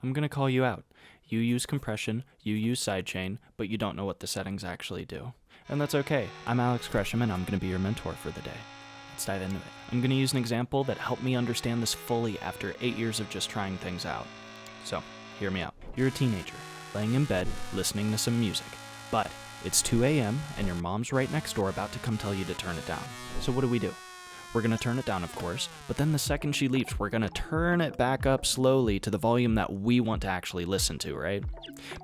I'm going to call you out. You use compression, you use sidechain, but you don't know what the settings actually do. And that's okay. I'm Alex Gresham, and I'm going to be your mentor for the day. Let's dive into it. I'm going to use an example that helped me understand this fully after 8 years of just trying things out. So, hear me out. You're a teenager, laying in bed, listening to some music. But it's 2 a.m., and your mom's right next door about to come tell you to turn it down. So what do? We're going to turn it down, of course, but then the second she leaves, we're going to turn it back up slowly to the volume that we want to actually listen to, right?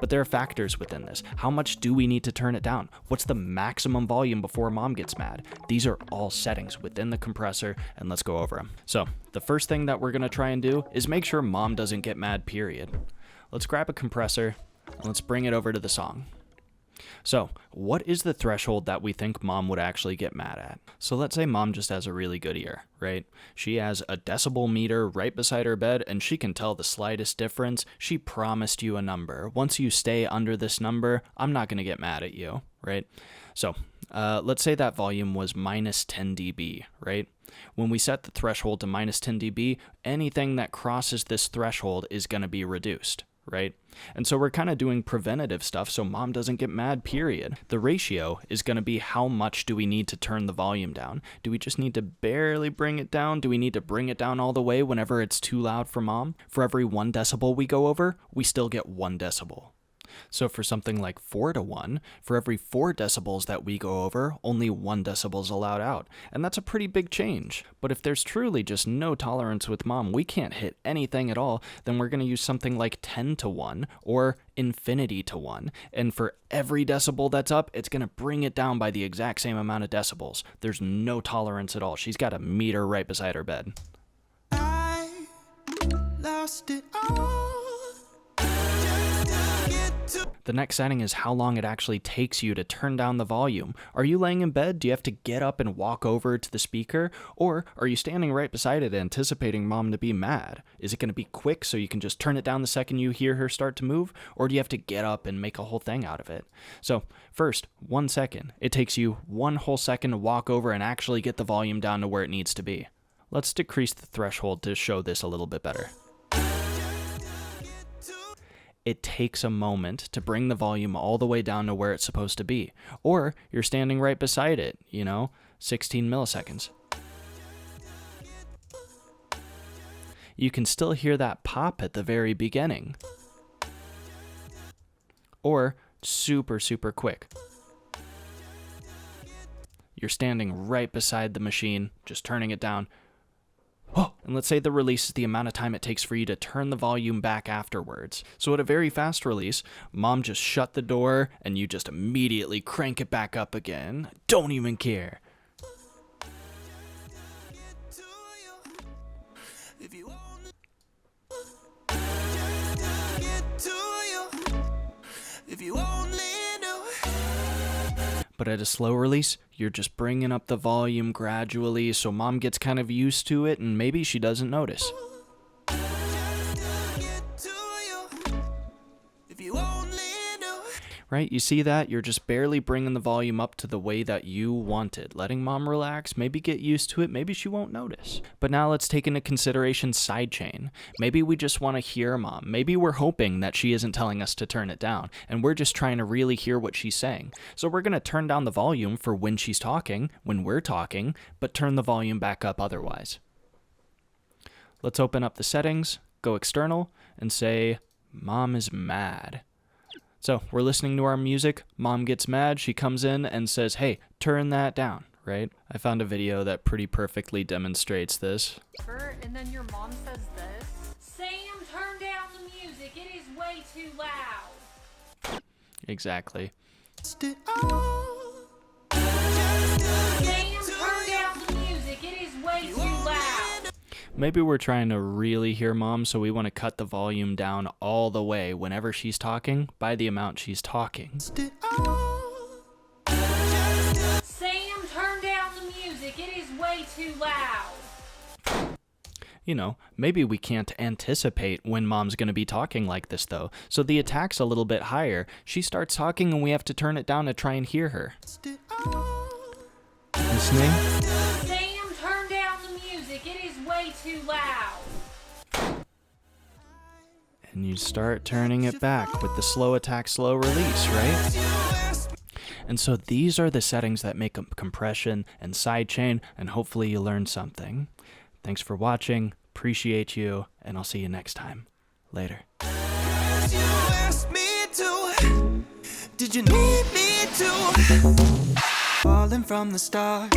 But there are factors within this. How much do we need to turn it down? What's the maximum volume before mom gets mad? These are all settings within the compressor, and let's go over them. So, the first thing that we're going to try and do is make sure mom doesn't get mad, period. Let's grab a compressor, and let's bring it over to the song. So, what is the threshold that we think mom would actually get mad at? So let's say mom just has a really good ear, right? She has a decibel meter right beside her bed, and she can tell the slightest difference. She promised you a number. Once you stay under this number, I'm not going to get mad at you, right? So, let's say that volume was minus 10 dB, right? When we set the threshold to minus 10 dB, anything that crosses this threshold is going to be reduced, right? And so we're kind of doing preventative stuff so mom doesn't get mad, period. The ratio is going to be how much do we need to turn the volume down? Do we just need to barely bring it down? Do we need to bring it down all the way whenever it's too loud for mom? For every 1 decibel we go over, we still get 1 decibel. So for something like 4-to-1, for every 4 decibels that we go over, only 1 decibel is allowed out. And that's a pretty big change. But if there's truly just no tolerance with mom, we can't hit anything at all, then we're going to use something like 10-to-1 or infinity-to-1. And for every decibel that's up, it's going to bring it down by the exact same amount of decibels. There's no tolerance at all. She's got a meter right beside her bed. I lost it all. The next setting is how long it actually takes you to turn down the volume. Are you laying in bed? Do you have to get up and walk over to the speaker? Or are you standing right beside it anticipating mom to be mad? Is it going to be quick so you can just turn it down the second you hear her start to move? Or do you have to get up and make a whole thing out of it? So first, 1 second. It takes you 1 whole second to walk over and actually get the volume down to where it needs to be. Let's decrease the threshold to show this a little bit better. It takes a moment to bring the volume all the way down to where it's supposed to be. Or you're standing right beside it, 16 milliseconds. You can still hear that pop at the very beginning. Or super, super quick. You're standing right beside the machine, just turning it down. Oh, and let's say the release is the amount of time it takes for you to turn the volume back afterwards. So at a very fast release, mom just shut the door and you just immediately crank it back up again. Don't even care. But at a slow release, you're just bringing up the volume gradually so mom gets kind of used to it and maybe she doesn't notice. Right? You see that? You're just barely bringing the volume up to the way that you want it. Letting mom relax, maybe get used to it, maybe she won't notice. But now let's take into consideration sidechain. Maybe we just want to hear mom. Maybe we're hoping that she isn't telling us to turn it down, and we're just trying to really hear what she's saying. So we're going to turn down the volume for when she's talking, when we're talking, but turn the volume back up otherwise. Let's open up the settings, go external, and say, mom is mad. So we're listening to our music, mom gets mad, she comes in and says, hey, turn that down, right? I found a video that pretty perfectly demonstrates this. And then your mom says this. Sam, turn down the music, it is way too loud. Exactly. Sam, turn down the music, it is way too loud. Maybe we're trying to really hear mom, so we want to cut the volume down all the way whenever she's talking by the amount she's talking. Sam, turn down the music, it is way too loud. Maybe we can't anticipate when mom's going to be talking like this, though. So the attack's a little bit higher. She starts talking and we have to turn it down to try and hear her. Listening? Sam, turn down the music, it is way too loud. And you start turning it back with the slow attack, slow release, right? And so these are the settings that make a compression and sidechain, and hopefully you learned something. Thanks for watching, appreciate you, and I'll see you next time. Later. You asked me to. Did you need me to? Falling from the start.